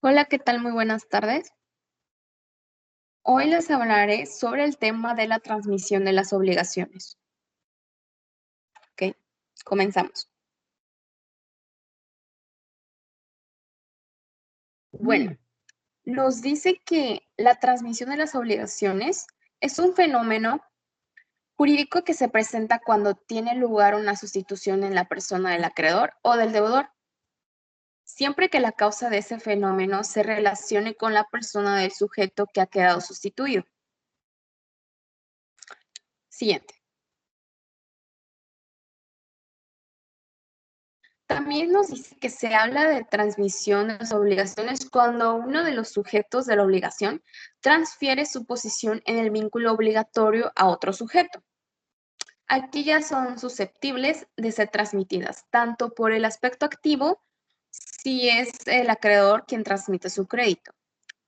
Hola, ¿qué tal? Muy buenas tardes. Hoy les hablaré sobre el tema de la transmisión de las obligaciones. ¿Ok? Comenzamos. Bueno, nos dice que la transmisión de las obligaciones es un fenómeno jurídico que se presenta cuando tiene lugar una sustitución en la persona del acreedor o del deudor, siempre que la causa de ese fenómeno se relacione con la persona del sujeto que ha quedado sustituido. Siguiente. También nos dice que se habla de transmisión de las obligaciones cuando uno de los sujetos de la obligación transfiere su posición en el vínculo obligatorio a otro sujeto. Aquí ya son susceptibles de ser transmitidas, tanto por el aspecto activo, si es el acreedor quien transmite su crédito,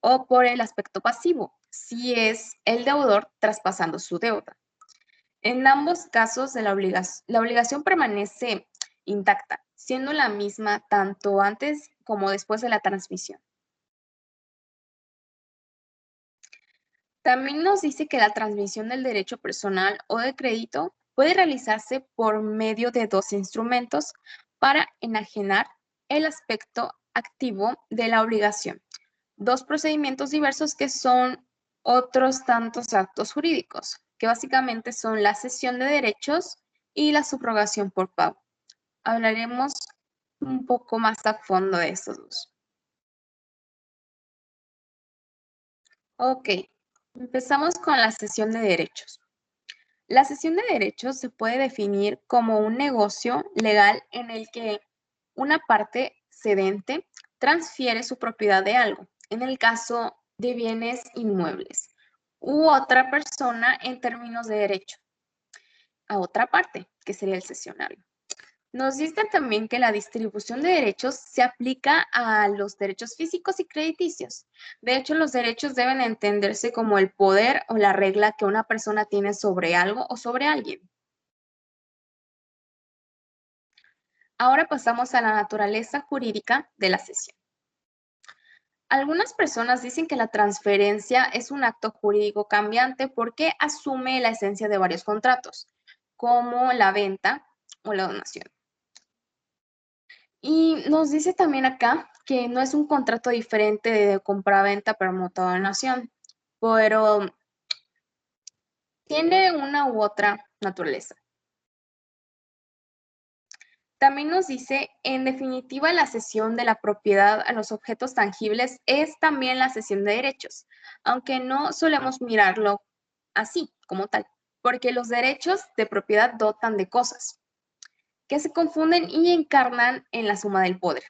o por el aspecto pasivo, si es el deudor traspasando su deuda. En ambos casos, la obligación permanece intacta, siendo la misma tanto antes como después de la transmisión. También nos dice que la transmisión del derecho personal o de crédito puede realizarse por medio de dos instrumentos para enajenar el aspecto activo de la obligación. Dos procedimientos diversos que son otros tantos actos jurídicos, que básicamente son la cesión de derechos y la subrogación por pago. Hablaremos un poco más a fondo de estos dos. Ok, empezamos con la cesión de derechos. La cesión de derechos se puede definir como un negocio legal en el que una parte cedente transfiere su propiedad de algo, en el caso de bienes inmuebles, u otra persona en términos de derecho, a otra parte, que sería el cesionario. Nos dicen también que la distribución de derechos se aplica a los derechos físicos y crediticios. De hecho, los derechos deben entenderse como el poder o la regla que una persona tiene sobre algo o sobre alguien. Ahora pasamos a la naturaleza jurídica de la cesión. Algunas personas dicen que la transferencia es un acto jurídico cambiante porque asume la esencia de varios contratos, como la venta o la donación. Y nos dice también acá que no es un contrato diferente de compra-venta, permuta o donación, pero tiene una u otra naturaleza. También nos dice, en definitiva, la cesión de la propiedad a los objetos tangibles es también la cesión de derechos, aunque no solemos mirarlo así, como tal, porque los derechos de propiedad dotan de cosas que se confunden y encarnan en la suma del poder.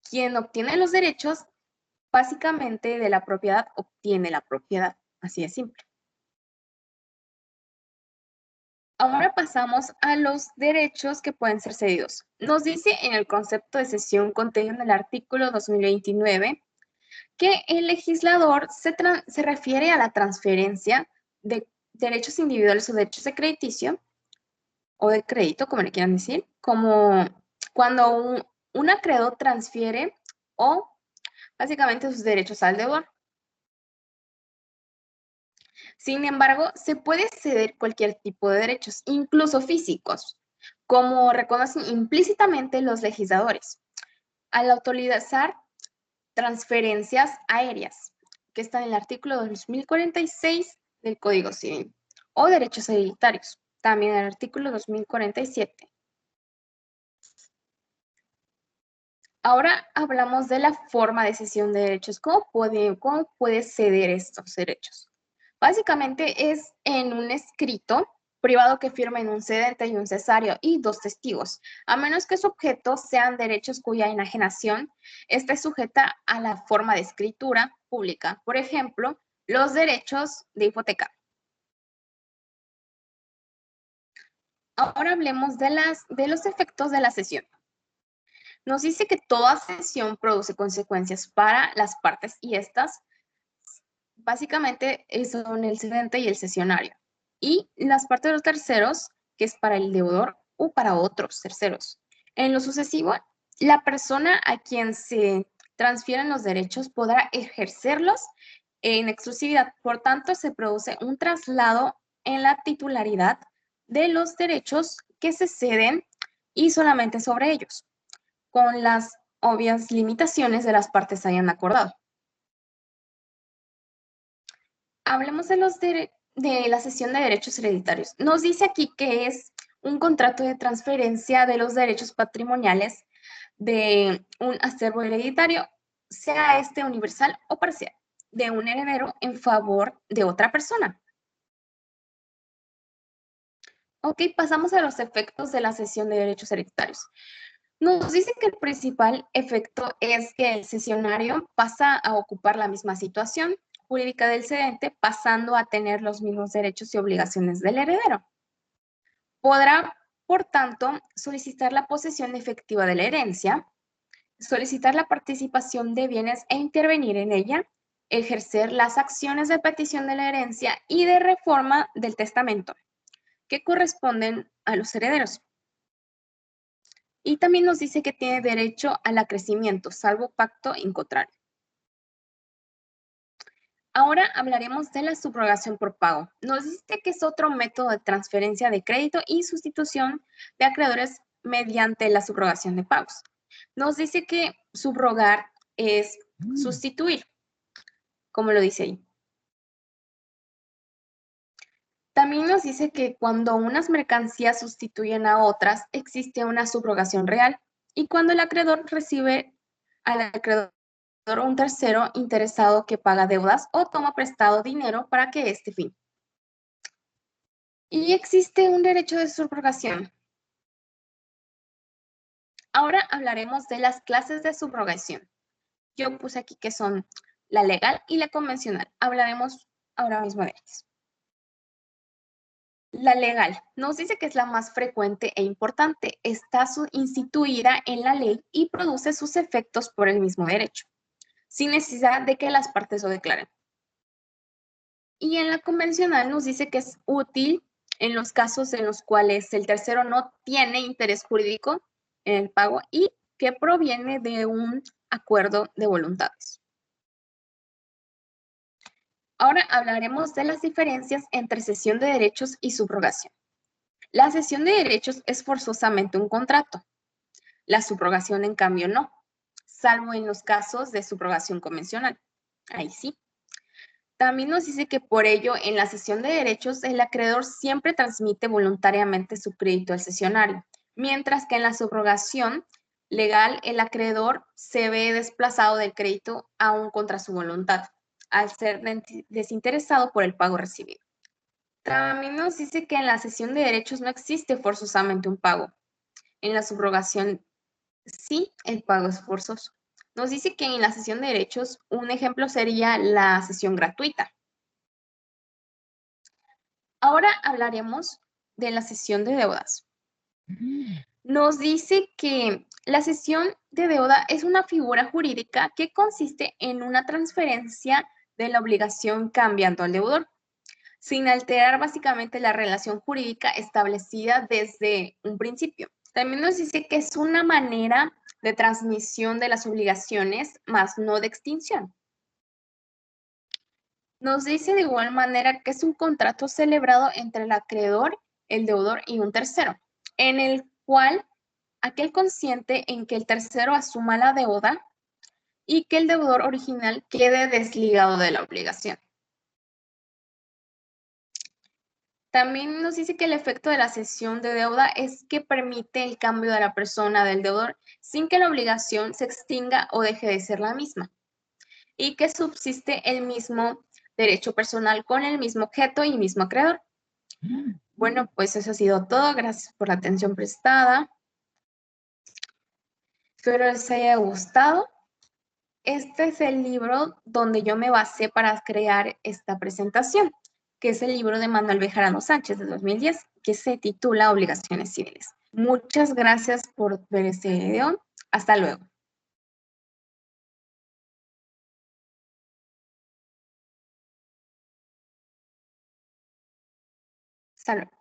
Quien obtiene los derechos básicamente de la propiedad obtiene la propiedad, así de simple. Ahora pasamos a los derechos que pueden ser cedidos. Nos dice en el concepto de cesión contenido en el artículo 2029 que el legislador se refiere a la transferencia de derechos individuales o derechos de crediticio o de crédito, como le quieran decir, como cuando un acreedor transfiere o básicamente sus derechos al deudor. Sin embargo, se puede ceder cualquier tipo de derechos, incluso físicos, como reconocen implícitamente los legisladores, al autorizar transferencias aéreas, que está en el artículo 2046 del Código Civil, o derechos hereditarios, también en el artículo 2047. Ahora hablamos de la forma de cesión de derechos. ¿Cómo puede ceder estos derechos? Básicamente es en un escrito privado que firmen un cedente y un cesario y dos testigos, a menos que su objeto sean derechos cuya enajenación esté sujeta a la forma de escritura pública. Por ejemplo, los derechos de hipoteca. Ahora hablemos de los efectos de la cesión. Nos dice que toda cesión produce consecuencias para las partes y estas básicamente son el cedente y el cesionario. Y las partes de los terceros, que es para el deudor o para otros terceros. En lo sucesivo, la persona a quien se transfieren los derechos podrá ejercerlos en exclusividad. Por tanto, se produce un traslado en la titularidad de los derechos que se ceden y solamente sobre ellos, con las obvias limitaciones de las partes hayan acordado. Hablemos de la cesión de derechos hereditarios. Nos dice aquí que es un contrato de transferencia de los derechos patrimoniales de un acervo hereditario, sea este universal o parcial, de un heredero en favor de otra persona. Ok, pasamos a los efectos de la cesión de derechos hereditarios. Nos dice que el principal efecto es que el cesionario pasa a ocupar la misma situación jurídica del cedente, pasando a tener los mismos derechos y obligaciones del heredero. Podrá, por tanto, solicitar la posesión efectiva de la herencia, solicitar la participación de bienes e intervenir en ella, ejercer las acciones de petición de la herencia y de reforma del testamento, que corresponden a los herederos. Y también nos dice que tiene derecho al acrecimiento, salvo pacto en contrario. Ahora hablaremos de la subrogación por pago. Nos dice que es otro método de transferencia de crédito y sustitución de acreedores mediante la subrogación de pagos. Nos dice que subrogar es sustituir, como lo dice ahí. También nos dice que cuando unas mercancías sustituyen a otras, existe una subrogación real y cuando el acreedor recibe al acreedor un tercero interesado que paga deudas o toma prestado dinero para que este fin. Y existe un derecho de subrogación. Ahora hablaremos de las clases de subrogación. Yo puse aquí que son la legal y la convencional. Hablaremos ahora mismo de ellas. La legal nos dice que es la más frecuente e importante. Está instituida en la ley y produce sus efectos por el mismo derecho, sin necesidad de que las partes lo declaren. Y en la convencional nos dice que es útil en los casos en los cuales el tercero no tiene interés jurídico en el pago y que proviene de un acuerdo de voluntades. Ahora hablaremos de las diferencias entre cesión de derechos y subrogación. La cesión de derechos es forzosamente un contrato. La subrogación, en cambio, no, salvo en los casos de subrogación convencional. Ahí sí. También nos dice que por ello, en la cesión de derechos, el acreedor siempre transmite voluntariamente su crédito al cesionario, mientras que en la subrogación legal, el acreedor se ve desplazado del crédito aún contra su voluntad, al ser desinteresado por el pago recibido. También nos dice que en la cesión de derechos no existe forzosamente un pago. En la subrogación sí, el pago es forzoso. Nos dice que en la cesión de derechos un ejemplo sería la cesión gratuita. Ahora hablaremos de la cesión de deudas. Nos dice que la cesión de deuda es una figura jurídica que consiste en una transferencia de la obligación cambiando al deudor, sin alterar básicamente la relación jurídica establecida desde un principio. También nos dice que es una manera de transmisión de las obligaciones, más no de extinción. Nos dice de igual manera que es un contrato celebrado entre el acreedor, el deudor y un tercero, en el cual aquel consiente en que el tercero asuma la deuda y que el deudor original quede desligado de la obligación. También nos dice que el efecto de la cesión de deuda es que permite el cambio de la persona del deudor sin que la obligación se extinga o deje de ser la misma, y que subsiste el mismo derecho personal con el mismo objeto y mismo acreedor. Bueno, pues eso ha sido todo. Gracias por la atención prestada. Espero les haya gustado. Este es el libro donde yo me basé para crear esta presentación, que es el libro de Manuel Bejarano Sánchez de 2010, que se titula Obligaciones civiles. Muchas gracias por ver este video. Hasta luego. Hasta luego.